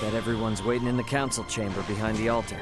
Bet everyone's waiting in the council chamber behind the altar.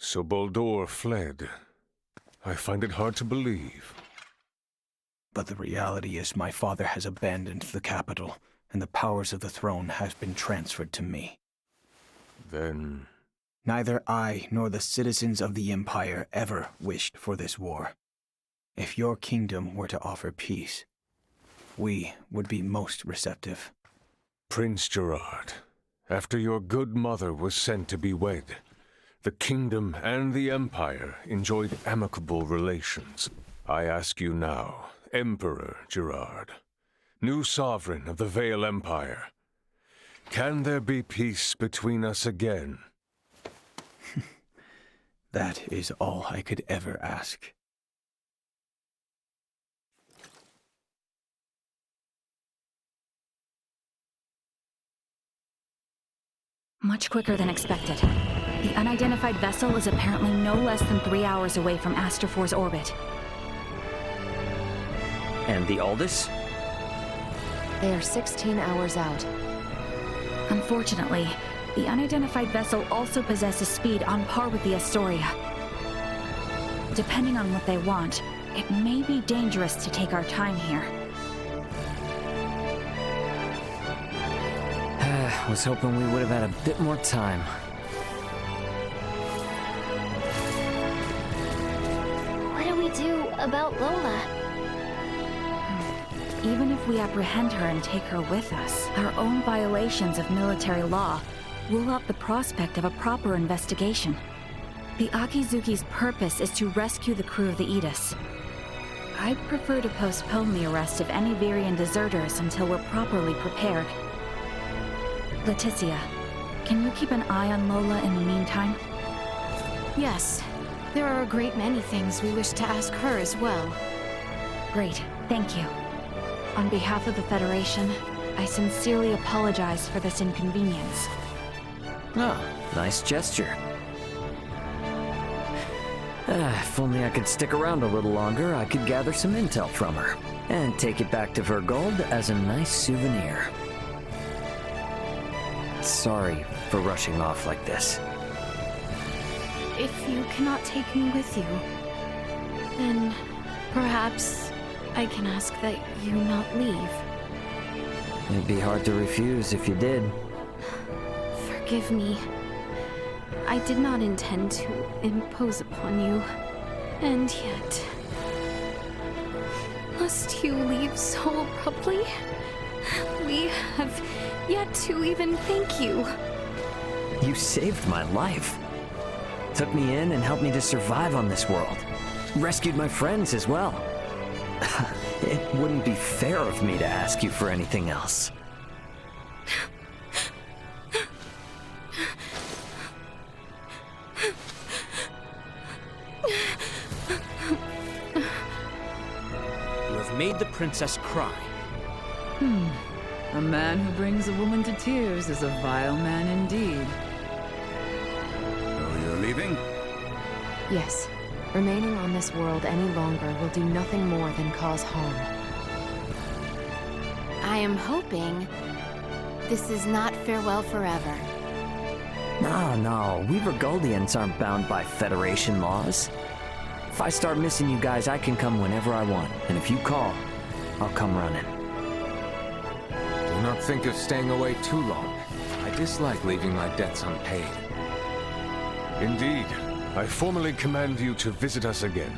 So Baldur fled. I find it hard to believe. But the reality is my father has abandoned the capital, and the powers of the throne have been transferred to me. Then... Neither I nor the citizens of the Empire ever wished for this war. If your kingdom were to offer peace, we would be most receptive. Prince Gerard, after your good mother was sent to be wed, the kingdom and the Empire enjoyed amicable relations. I ask you now, Emperor Gerard, new sovereign of the Vale Empire, can there be peace between us again? That is all I could ever ask. Much quicker than expected. The unidentified vessel is apparently no less than 3 hours away from Aster-4's orbit. And the Aldous? They are 16 hours out. Unfortunately, the unidentified vessel also possesses speed on par with the Astoria. Depending on what they want, it may be dangerous to take our time here. Was hoping we would have had a bit more time. What do we do about Lola? Even if we apprehend her and take her with us, our own violations of military law rule out the prospect of a proper investigation. The Akizuki's purpose is to rescue the crew of the Aegis. I'd prefer to postpone the arrest of any Virian deserters until we're properly prepared. Leticia, can you keep an eye on Lola in the meantime? Yes. There are a great many things we wish to ask her as well. Great, thank you. On behalf of the Federation, I sincerely apologize for this inconvenience. Oh, nice gesture. If only I could stick around a little longer, I could gather some intel from her, and take it back to Vergold as a nice souvenir. Sorry for rushing off like this. If you cannot take me with you, then perhaps I can ask that you not leave. It'd be hard to refuse if you did. Forgive me. I did not intend to impose upon you, and yet... Must you leave so abruptly? We have yet to even thank you. You saved my life. Took me in and helped me to survive on this world. Rescued my friends as well. It wouldn't be fair of me to ask you for anything else. made the princess cry. A man who brings a woman to tears is a vile man indeed. So you're leaving? Yes. Remaining on this world any longer will do nothing more than cause harm. I am hoping this is not farewell forever. No, we Verguldians aren't bound by Federation laws. If I start missing you guys, I can come whenever I want. And if you call, I'll come running. Do not think of staying away too long. I dislike leaving my debts unpaid. Indeed, I formally command you to visit us again.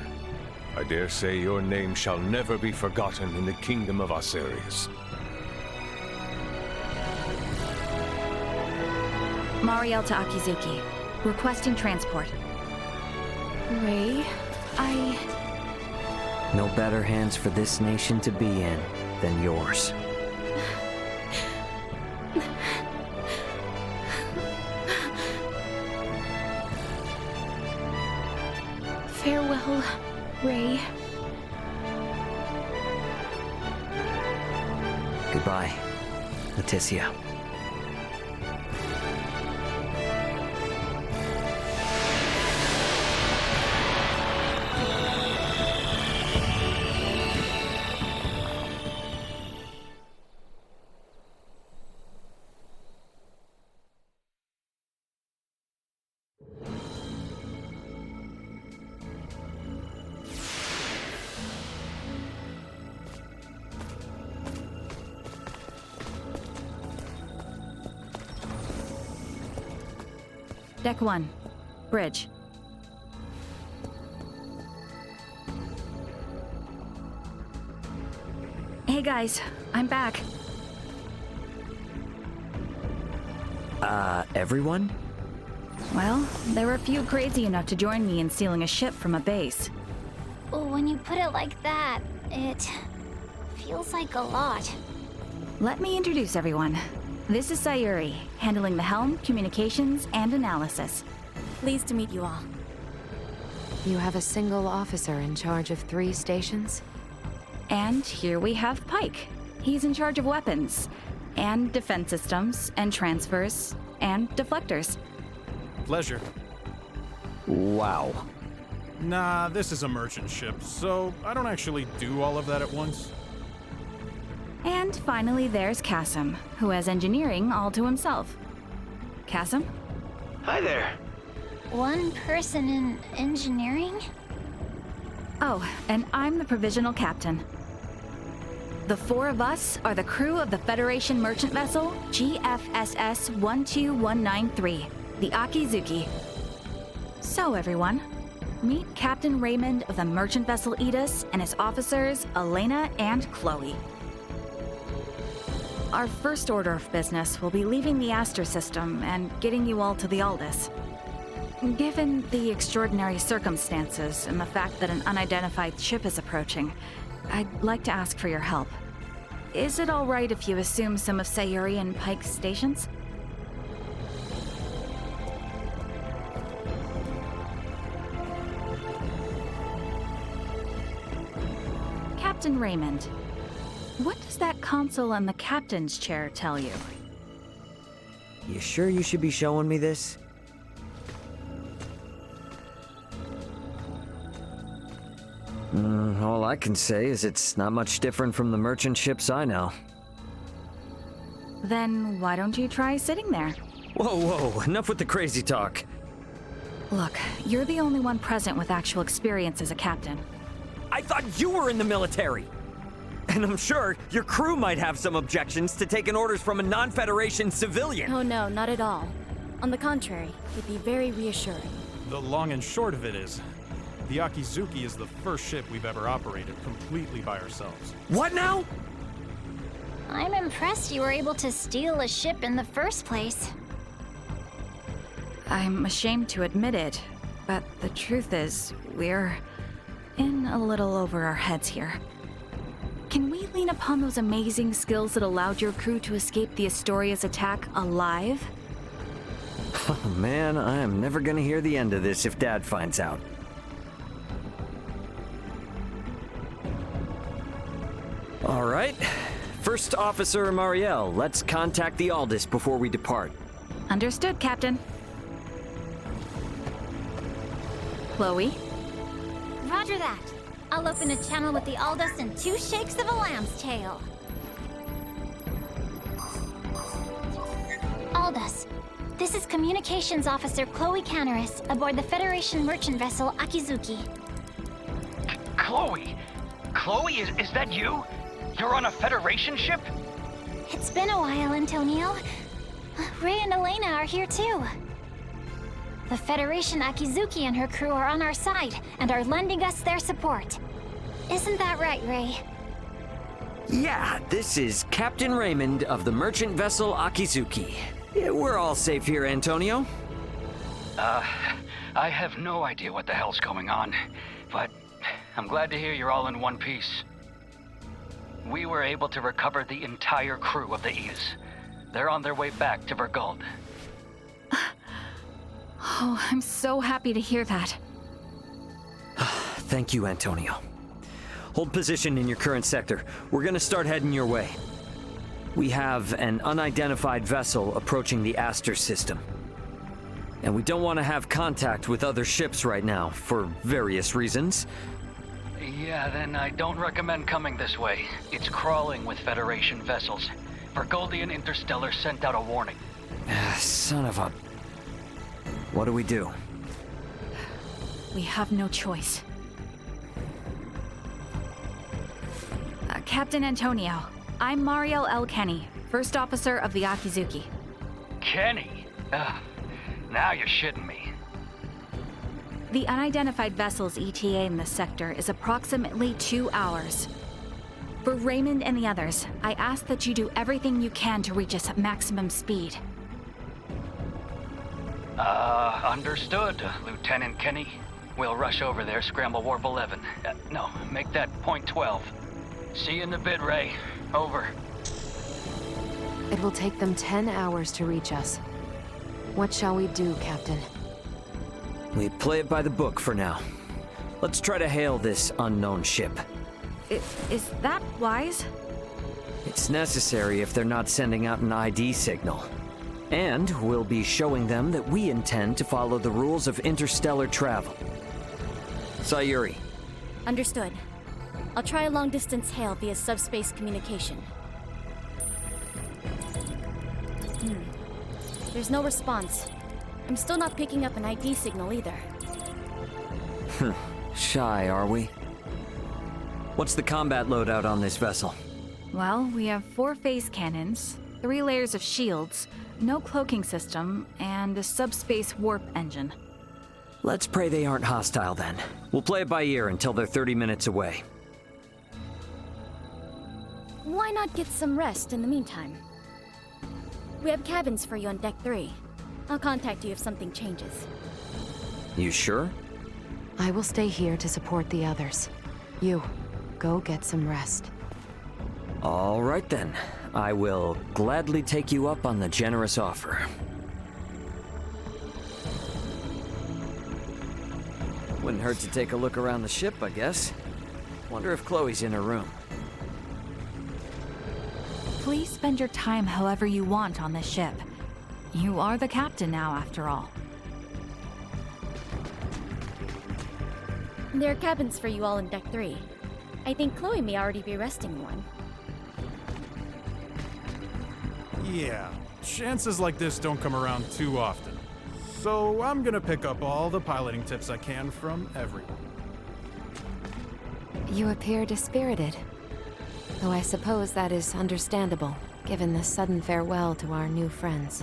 I dare say your name shall never be forgotten in the kingdom of Asarius. Mariel to Akizuki. Requesting transport. Ray, No better hands for this nation to be in than yours. Farewell, Ray. Goodbye, Leticia. Deck 1. Bridge. Hey guys, I'm back. Everyone? Well, there were a few crazy enough to join me in stealing a ship from a base. When you put it like that, it feels like a lot. Let me introduce everyone. This is Sayuri, handling the helm, communications, and analysis. Pleased to meet you all. You have a single officer in charge of 3 stations? And here we have Pike. He's in charge of weapons, and defense systems, and transfers, and deflectors. Pleasure. Wow. Nah, this is a merchant ship, so I don't actually do all of that at once. And finally, there's Kasim, who has engineering all to himself. Kasim? Hi there. One person in engineering? Oh, and I'm the provisional captain. The 4 of us are the crew of the Federation merchant vessel GFSS 12193, the Akizuki. So everyone, meet Captain Raymond of the merchant vessel Edis and his officers Elena and Chloe. Our first order of business will be leaving the Aster system and getting you all to the Aldous. Given the extraordinary circumstances and the fact that an unidentified ship is approaching, I'd like to ask for your help. Is it all right if you assume some of Sayuri and Pike's stations? Captain Raymond, what does that console on the captain's chair tell you? You sure you should be showing me this? All I can say is it's not much different from the merchant ships I know. Then why don't you try sitting there? Whoa, enough with the crazy talk. Look, you're the only one present with actual experience as a captain. I thought you were in the military! And I'm sure your crew might have some objections to taking orders from a non-Federation civilian. Oh no, not at all. On the contrary, it'd be very reassuring. The long and short of it is, the Akizuki is the first ship we've ever operated completely by ourselves. What now? I'm impressed you were able to steal a ship in the first place. I'm ashamed to admit it, but the truth is, we're in a little over our heads here. Can we lean upon those amazing skills that allowed your crew to escape the Astoria's attack alive? Oh man, I am never gonna hear the end of this if Dad finds out. All right. First Officer Mariel, let's contact the Aldous before we depart. Understood, Captain. Chloe? Roger that. I'll open a channel with the Aldous in 2 shakes of a lamb's tail. Aldous, this is Communications Officer Chloe Canaris aboard the Federation merchant vessel Akizuki. Chloe? Chloe, is that you? You're on a Federation ship? It's been a while, Antonio. Ray and Elena are here too. The Federation Akizuki and her crew are on our side and are lending us their support. Isn't that right, Ray? Yeah, this is Captain Raymond of the merchant vessel Akizuki. Yeah, we're all safe here, Antonio. I have no idea what the hell's going on, but I'm glad to hear you're all in one piece. We were able to recover the entire crew of the Aegis. They're on their way back to Vergald. Oh, I'm so happy to hear that. Thank you, Antonio. Hold position in your current sector. We're gonna start heading your way. We have an unidentified vessel approaching the Aster system. And we don't want to have contact with other ships right now, for various reasons. Yeah, then I don't recommend coming this way. It's crawling with Federation vessels. Vergoldian Interstellar sent out a warning. Son of a... What do we do? We have no choice. Captain Antonio, I'm Mariel L. Kenny, First Officer of the Akizuki. Kenny? Now you're shitting me. The unidentified vessel's ETA in this sector is approximately 2 hours. For Raymond and the others, I ask that you do everything you can to reach us at maximum speed. Understood, Lieutenant Kenny. We'll rush over there, scramble warp 11. No, make that point 12. See you in a bit, Ray. Over. It will take them 10 hours to reach us. What shall we do, Captain? We play it by the book for now. Let's try to hail this unknown ship. Is that wise? It's necessary if they're not sending out an ID signal. And we'll be showing them that we intend to follow the rules of interstellar travel. Sayuri. Understood. I'll try a long-distance hail via subspace communication. There's no response. I'm still not picking up an ID signal either. Shy, are we? What's the combat loadout on this vessel? Well, we have 4 phase cannons, 3 layers of shields, no cloaking system, and a subspace warp engine. Let's pray they aren't hostile then. We'll play it by ear until they're 30 minutes away. Why not get some rest in the meantime? We have cabins for you on Deck 3. I'll contact you if something changes. You sure? I will stay here to support the others. You, go get some rest. All right then. I will gladly take you up on the generous offer. Wouldn't hurt to take a look around the ship, I guess. Wonder if Chloe's in her room. Please spend your time however you want on this ship. You are the captain now, after all. There are cabins for you all in Deck 3. I think Chloe may already be resting in one. Yeah, chances like this don't come around too often. So I'm gonna pick up all the piloting tips I can from everyone. You appear dispirited. Though I suppose that is understandable, given the sudden farewell to our new friends.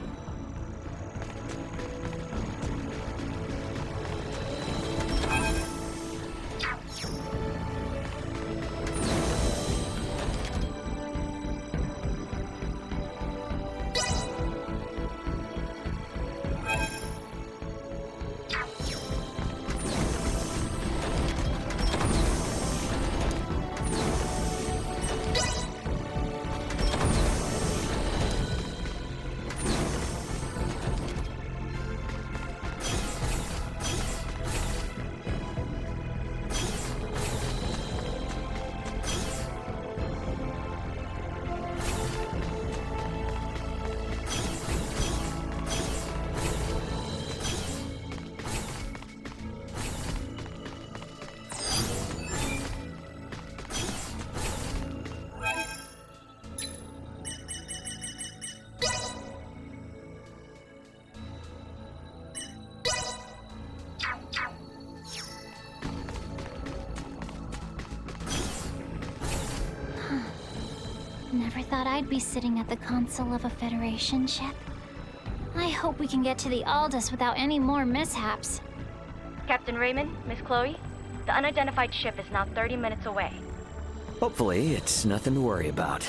Never thought I'd be sitting at the console of a Federation ship. I hope we can get to the Aldous without any more mishaps. Captain Raymond, Miss Chloe, the unidentified ship is now 30 minutes away. Hopefully, it's nothing to worry about.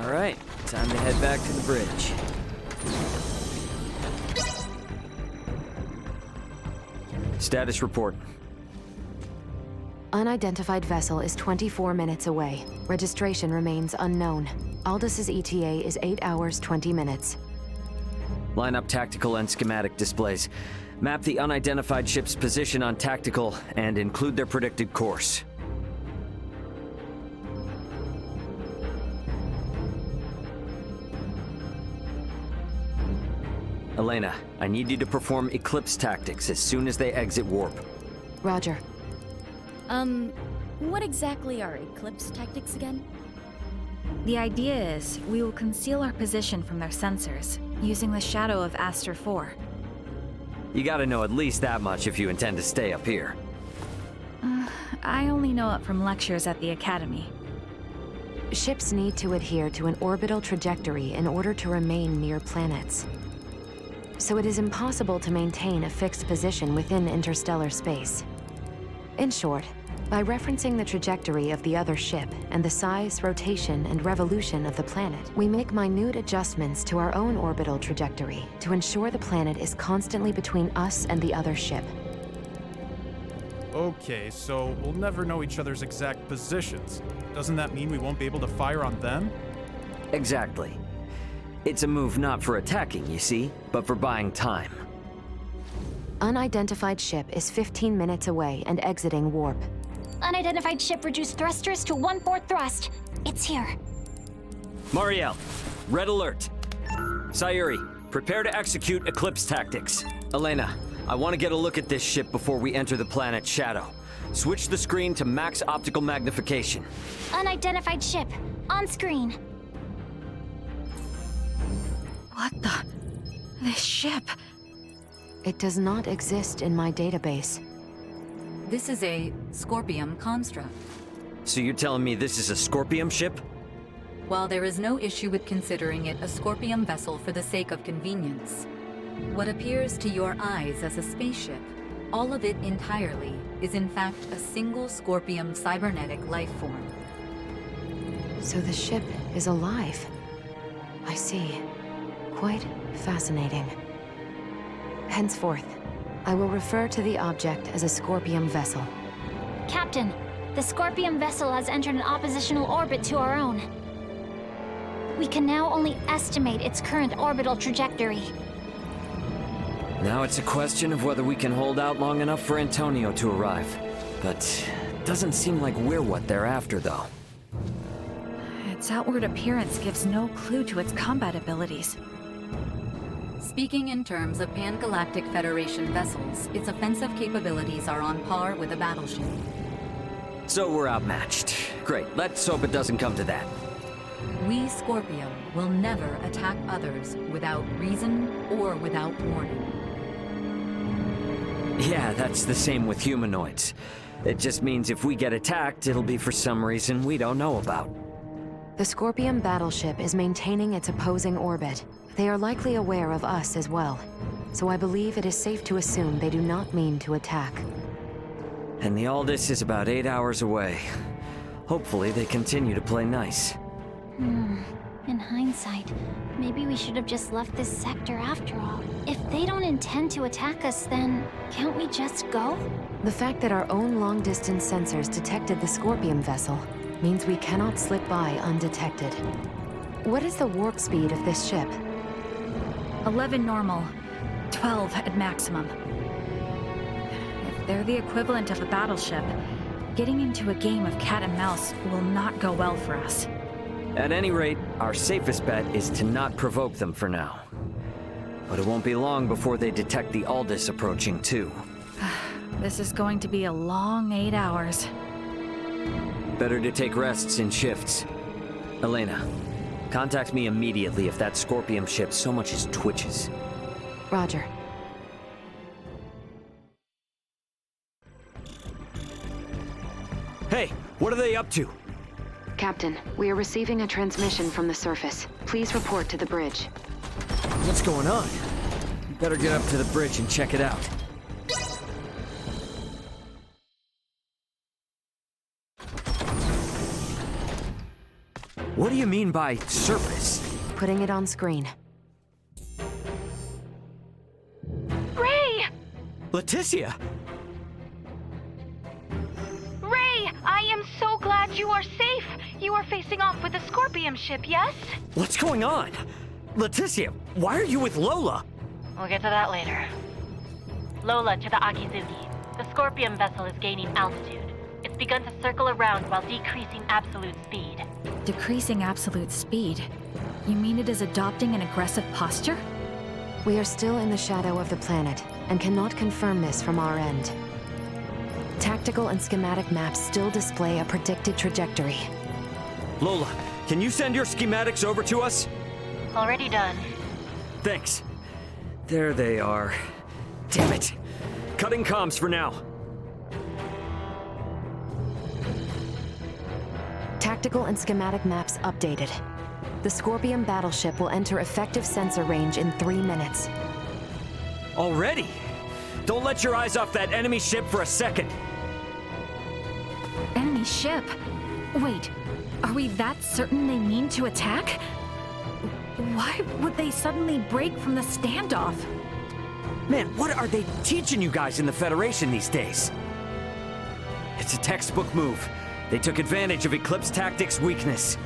All right, time to head back to the bridge. Status report. Unidentified vessel is 24 minutes away. Registration remains unknown. Aldous' ETA is 8 hours, 20 minutes. Line up tactical and schematic displays. Map the unidentified ship's position on tactical and include their predicted course. Elena, I need you to perform Eclipse tactics as soon as they exit warp. Roger. What exactly are Eclipse tactics again? The idea is, we will conceal our position from their sensors, using the shadow of Aster 4. You gotta know at least that much if you intend to stay up here. I only know it from lectures at the Academy. Ships need to adhere to an orbital trajectory in order to remain near planets. So it is impossible to maintain a fixed position within interstellar space. In short, by referencing the trajectory of the other ship and the size, rotation, and revolution of the planet, we make minute adjustments to our own orbital trajectory to ensure the planet is constantly between us and the other ship. Okay, so we'll never know each other's exact positions. Doesn't that mean we won't be able to fire on them? Exactly. It's a move not for attacking, you see, but for buying time. Unidentified ship is 15 minutes away and exiting warp. Unidentified ship reduced thrusters to 1/4 thrust. It's here. Mariel, red alert. Sayuri, prepare to execute Eclipse tactics. Elena, I want to get a look at this ship before we enter the planet Shadow. Switch the screen to max optical magnification. Unidentified ship. On screen. What the? This ship? It does not exist in my database. This is a Scorpium construct. So you're telling me this is a Scorpium ship? While there is no issue with considering it a Scorpium vessel for the sake of convenience, what appears to your eyes as a spaceship, all of it entirely, is in fact a single Scorpium cybernetic life form. So the ship is alive. I see. Quite fascinating. Henceforth, I will refer to the object as a Scorpium vessel. Captain, the Scorpium vessel has entered an oppositional orbit to our own. We can now only estimate its current orbital trajectory. Now it's a question of whether we can hold out long enough for Antonio to arrive. But it doesn't seem like we're what they're after, though. Its outward appearance gives no clue to its combat abilities. Speaking in terms of Pan-Galactic Federation vessels, its offensive capabilities are on par with a battleship. So we're outmatched. Great, let's hope it doesn't come to that. We, Scorpium, will never attack others without reason or without warning. Yeah, that's the same with humanoids. It just means if we get attacked, it'll be for some reason we don't know about. The Scorpium battleship is maintaining its opposing orbit. They are likely aware of us as well, so I believe it is safe to assume they do not mean to attack. And the Aldous is about 8 hours away. Hopefully they continue to play nice. In hindsight, maybe we should have just left this sector after all. If they don't intend to attack us, then can't we just go? The fact that our own long-distance sensors detected the Scorpium vessel means we cannot slip by undetected. What is the warp speed of this ship? 11 normal, 12 at maximum. If they're the equivalent of a battleship, getting into a game of cat and mouse will not go well for us. At any rate, our safest bet is to not provoke them for now. But it won't be long before they detect the Aldous approaching too. This is going to be a long 8 hours. Better to take rests in shifts. Elena, contact me immediately if that Scorpium ship so much as twitches. Roger. Hey, what are they up to? Captain, we are receiving a transmission from the surface. Please report to the bridge. What's going on? You better get up to the bridge and check it out. What do you mean by surface? Putting it on screen. Ray! Leticia! Ray, I am so glad you are safe. You are facing off with the Scorpion ship, yes? What's going on? Leticia, why are you with Lola? We'll get to that later. Lola to the Akizuki. The Scorpion vessel is gaining altitude. It's begun to circle around while decreasing absolute speed. Decreasing absolute speed? You mean it is adopting an aggressive posture? We are still in the shadow of the planet, and cannot confirm this from our end. Tactical and schematic maps still display a predicted trajectory. Lola, can you send your schematics over to us? Already done. Thanks. There they are. Damn it. Cutting comms for now. Tactical and schematic maps updated. The Scorpion battleship will enter effective sensor range in 3 minutes. Already? Don't let your eyes off that enemy ship for a second. Enemy ship? Wait, are we that certain they mean to attack? Why would they suddenly break from the standoff? Man, what are they teaching you guys in the Federation these days? It's a textbook move. They took advantage of Eclipse Tactics' weakness.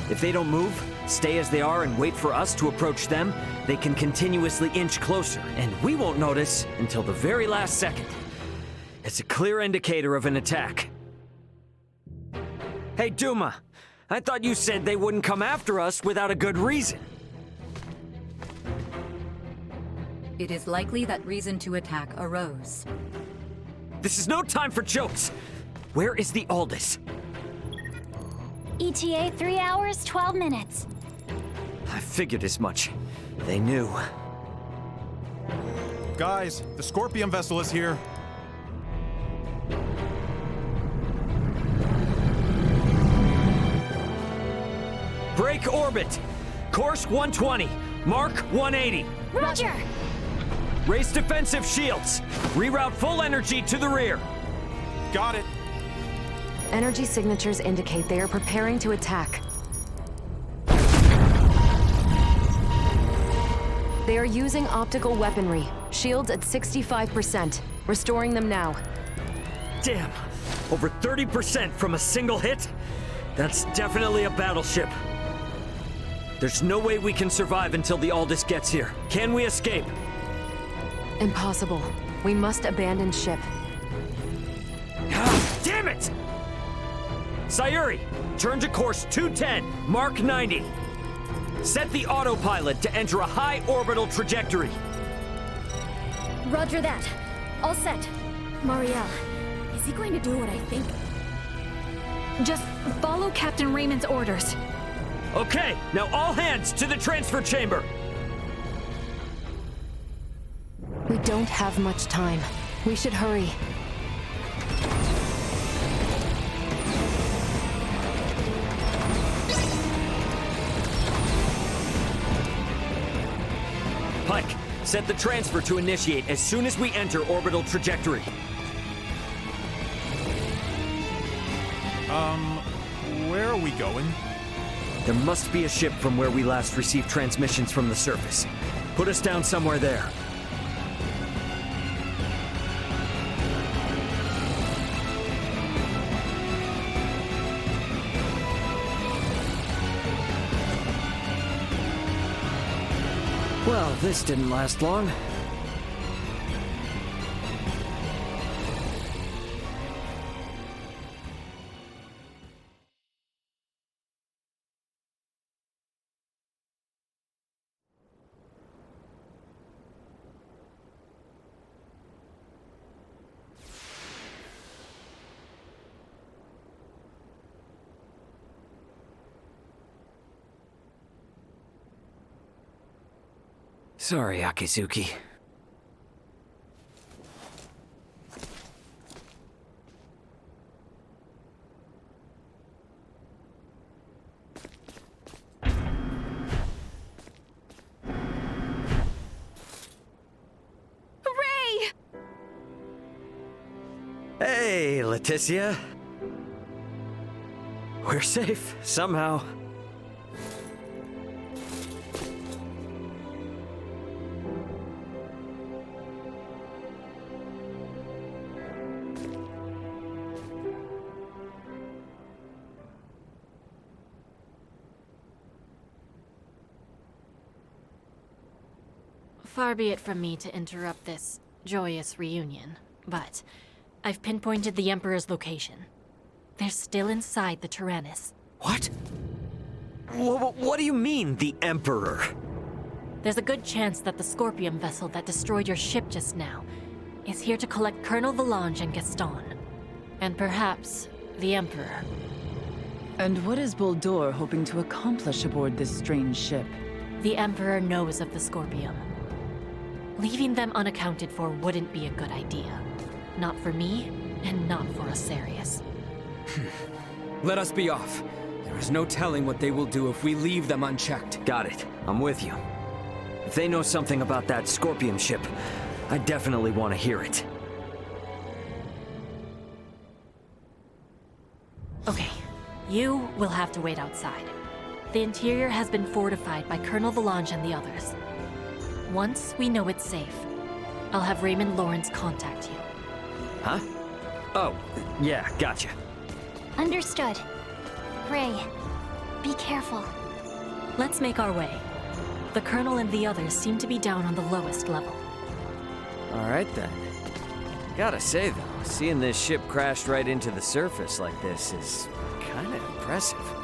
If they don't move, stay as they are and wait for us to approach them, they can continuously inch closer, and we won't notice until the very last second. It's a clear indicator of an attack. Hey, Duma, I thought you said they wouldn't come after us without a good reason. It is likely that reason to attack arose. This is no time for jokes. Where is the Aldous? ETA 3 hours, 12 minutes. I figured as much. They knew. Guys, the Scorpion vessel is here. Break orbit. Course 120. Mark 180. Roger! Raise defensive shields. Reroute full energy to the rear. Got it. Energy signatures indicate they are preparing to attack. They are using optical weaponry. Shields at 65%. Restoring them now. Damn. Over 30% from a single hit? That's definitely a battleship. There's no way we can survive until the Aldous gets here. Can we escape? Impossible. We must abandon ship. Damn it! Sayuri, turn to course 210, Mark 90. Set the autopilot to enter a high orbital trajectory. Roger that. All set. Marielle, is he going to do what I think? Just follow Captain Raymond's orders. Okay, now all hands to the transfer chamber. We don't have much time. We should hurry. Pike, set the transfer to initiate as soon as we enter orbital trajectory. Where are we going? There must be a ship from where we last received transmissions from the surface. Put us down somewhere there. Well, this didn't last long. Sorry, Akizuki. Hey, Leticia. We're safe, somehow. Far be it from me to interrupt this joyous reunion, but I've pinpointed the Emperor's location. They're still inside the Tyrannus. What? What do you mean, the Emperor? There's a good chance that the Scorpion vessel that destroyed your ship just now is here to collect Colonel Valange and Gaston. And perhaps the Emperor. And what is Boldur hoping to accomplish aboard this strange ship? The Emperor knows of the Scorpion. Leaving them unaccounted for wouldn't be a good idea. Not for me, and not for Asarius. Let us be off. There is no telling what they will do if we leave them unchecked. Got it. I'm with you. If they know something about that Scorpion ship, I definitely want to hear it. Okay, you will have to wait outside. The interior has been fortified by Colonel Valange and the others. Once we know it's safe, I'll have Raymond Lawrence contact you. Huh? Oh, yeah, gotcha. Understood. Ray, be careful. Let's make our way. The Colonel and the others seem to be down on the lowest level. All right then. Gotta say though, seeing this ship crash right into the surface like this is kinda impressive.